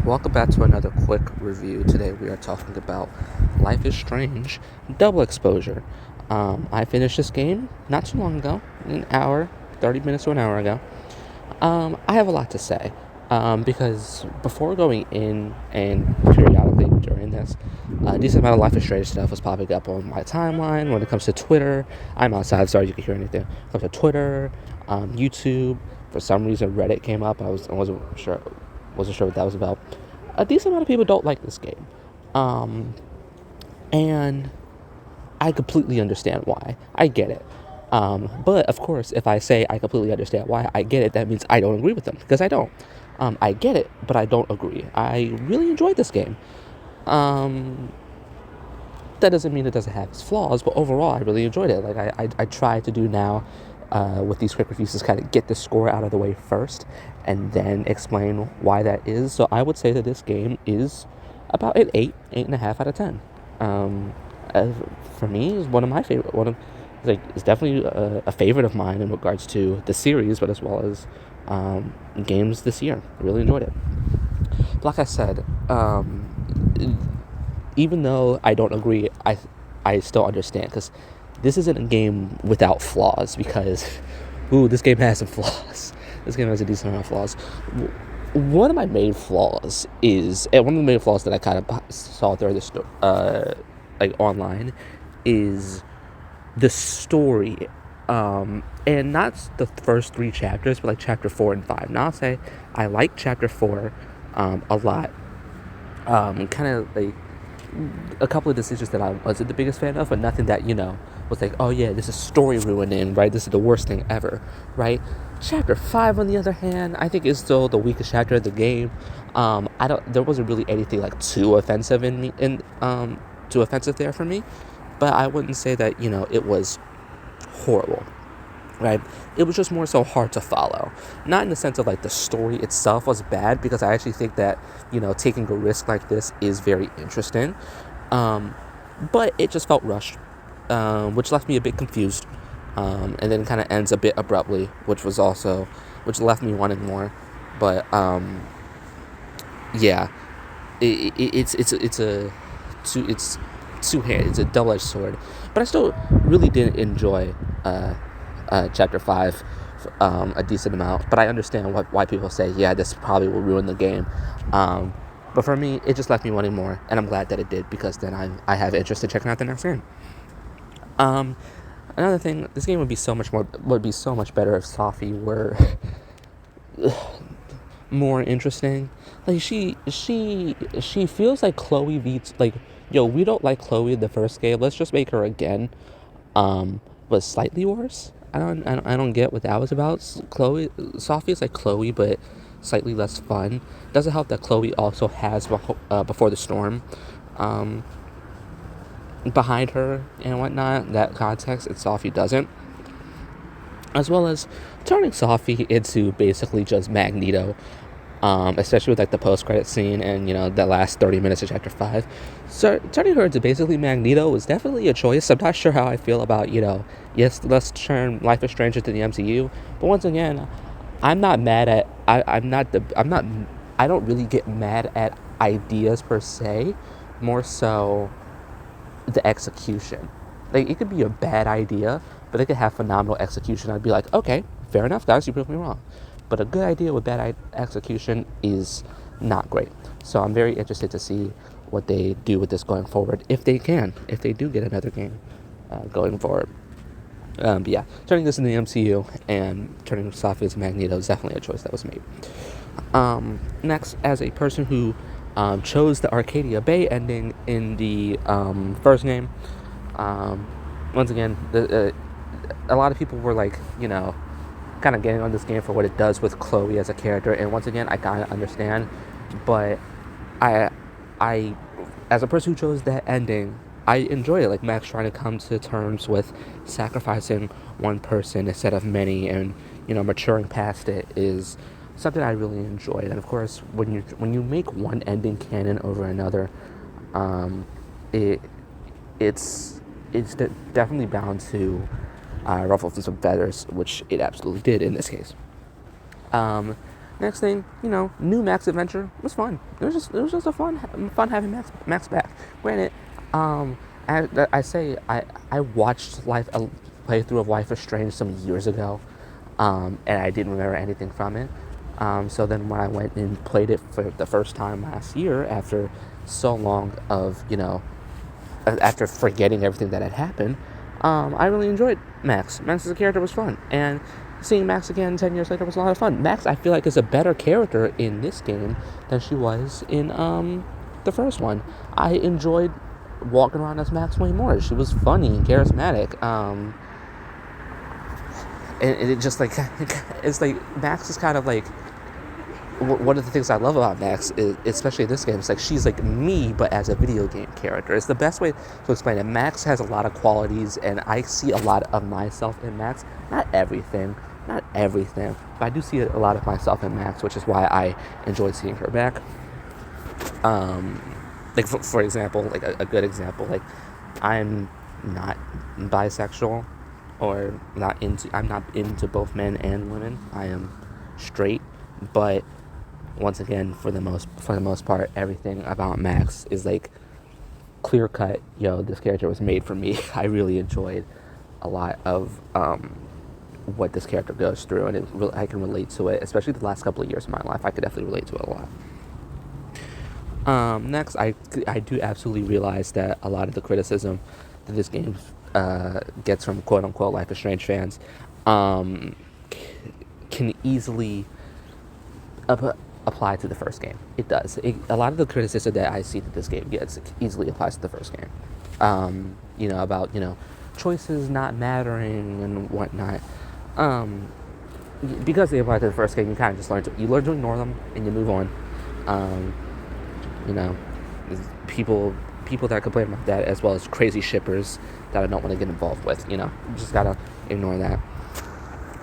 Welcome back to another quick review. Today we are talking about Life is Strange Double Exposure. I finished this game not too long ago, an hour, 30 minutes to an hour ago. I have a lot to say because before going in and periodically during this, a decent amount of Life is Strange stuff was popping up on my timeline when it comes to Twitter. I'm outside, sorry you can hear anything. When it comes to Twitter, YouTube. For some reason, Reddit came up. I wasn't sure what that was about. A decent amount of people don't like this game. And I completely understand why. I get it. But of course, if I say I completely understand why I get it, that means I don't agree with them, because I don't. I get it, but I don't agree. I really enjoyed this game. That doesn't mean it doesn't have its flaws, but overall, I really enjoyed it. Like I try to do now with these quick reviews is kind of get the score out of the way first and then explain why that is. So I would say that this game is about an 8.5 out of 10. For me, is one of my favorite. It's definitely a favorite of mine in regards to the series, but as well as games this year. I really enjoyed it. But like I said, even though I don't agree, I still understand, because this isn't a game without flaws, because this game has some flaws. This game has a decent amount of flaws. One of the main flaws that I kind of saw during the online is the story, and not the first 3 chapters, but like chapter 4 and 5. Now I'll say I like chapter 4 a lot. Kind of like a couple of decisions that I wasn't the biggest fan of, but nothing that, was like, oh yeah, this is story ruining, right? This is the worst thing ever, right? Chapter 5, on the other hand, I think is still the weakest chapter of the game. There wasn't really anything like too offensive there for me, but I wouldn't say that, it was horrible, right? It was just more so hard to follow. Not in the sense of like the story itself was bad, because I actually think that, taking a risk like this is very interesting. But it just felt rushed, which left me a bit confused. And then kind of ends a bit abruptly, which left me wanting more. But yeah, it's two-handed. It's a double-edged sword. But I still really did enjoy chapter 5 a decent amount. But I understand why people say, yeah, this probably will ruin the game. But for me, it just left me wanting more, and I'm glad that it did, because then I have interest in checking out the next game. Another thing, this game would be so much better if Sophie were more interesting. Like she feels like Chloe beats, like, yo, we don't like Chloe in the first game, let's just make her again, but slightly worse. I don't get what that was about. Sophie is like Chloe, but slightly less fun. Doesn't help that Chloe also has Before the Storm behind her and whatnot, that context, and Sophie doesn't. As well as turning Sophie into basically just Magneto, especially with like the post-credit scene and, the last 30 minutes of chapter 5. So turning her into basically Magneto was definitely a choice. I'm not sure how I feel about, yes, let's turn Life is Strange into the MCU, but once again, I'm not mad at, I don't really get mad at ideas per se, more so the execution. Like, it could be a bad idea, but it could have phenomenal execution. I'd be like, okay, fair enough, guys, you proved me wrong. But a good idea with bad execution is not great. So I'm very interested to see what they do with this going forward, if they do get another game going forward. But yeah, turning this into the MCU and turning Sophie as Magneto is definitely a choice that was made. Next, as a person who chose the Arcadia Bay ending in the first game, once again, a lot of people were like, kind of getting on this game for what it does with Chloe as a character, and once again, I kind of understand, but I, as a person who chose that ending, I enjoy it. Like, Max trying to come to terms with sacrificing one person instead of many, and maturing past it is something I really enjoyed. And of course, when you make one ending canon over another, it's definitely bound to ruffle some feathers, which it absolutely did in this case. Next thing, new Max adventure was fun. It was just a fun having Max back. Granted, I watched a playthrough of Life is Strange some years ago, and I didn't remember anything from it. So then when I went and played it for the first time last year, after so long of after forgetting everything that had happened, I really enjoyed Max. Max as a character was fun, and seeing Max again 10 years later was a lot of fun. Max, I feel like, is a better character in this game than she was in the first one. I enjoyed walking around as Max way more. She was funny and charismatic. And it just like, it's like Max is kind of like, one of the things I love about Max is, especially in this game, it's like she's like me, but as a video game character. It's the best way to explain it. Max has a lot of qualities, and I see a lot of myself in Max. Not everything, but I do see a lot of myself in Max, which is why I enjoyed seeing her back. Like for example, like a good example, like I'm not bisexual, or I'm not into both men and women. I am straight, but once again, for the most part, everything about Max is like clear cut. This character was made for me. I really enjoyed a lot of what this character goes through, and I can relate to it, especially the last couple of years of my life. I could definitely relate to it a lot. Next, I do absolutely realize that a lot of the criticism that this game gets from quote unquote Life is Strange fans can easily apply to the first game. It does. A lot of the criticism that I see that this game gets easily applies to the first game. About choices not mattering and whatnot. Because they apply to the first game, you kind of just learn to ignore them and you move on. People that complain about that, as well as crazy shippers that I don't want to get involved with. You just gotta ignore that.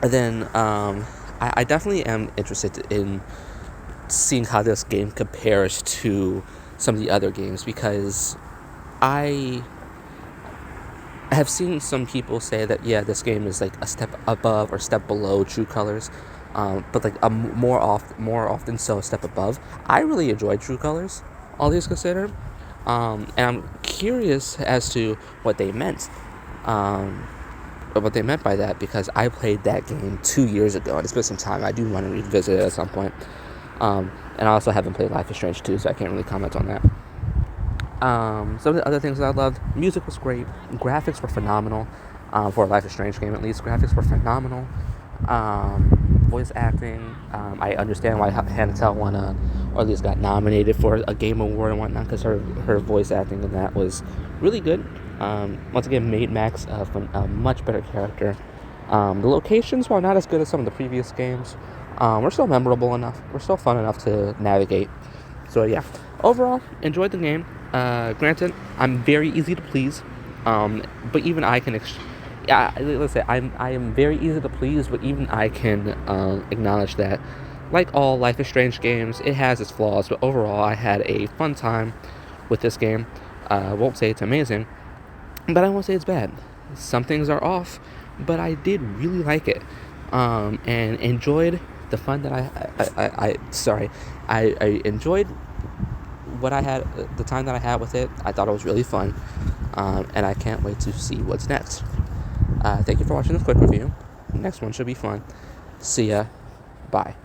And then I definitely am interested in seeing how this game compares to some of the other games, because I have seen some people say that this game is like a step above or step below True Colors, but like a more often so a step above. I really enjoyed True Colors, all these considered, and I'm curious as to what they meant. What they meant by that, because I played that game 2 years ago, and it's been some time. I do want to revisit it at some point. And I also haven't played Life is Strange 2, so I can't really comment on that. Some of the other things that I loved: music was great, graphics were phenomenal, for a Life is Strange game at least. Graphics were phenomenal. Voice acting, I understand why Hannah Telle won or at least got nominated for a Game Award and whatnot, because her voice acting in that was really good. Once again, made Max a much better character. The locations, while not as good as some of the previous games, were still memorable enough. Were still fun enough to navigate. So yeah, overall, enjoyed the game. Granted, I'm very easy to please, but even I can. Let's say I am very easy to please, but even I can acknowledge that, like all Life is Strange games, it has its flaws. But overall, I had a fun time with this game. I won't say it's amazing, but I won't say it's bad. Some things are off, but I did really like it, and enjoyed the fun that I enjoyed what I had, the time that I had with it. I thought it was really fun, and I can't wait to see what's next. Thank you for watching this quick review. Next one should be fun. See ya. Bye.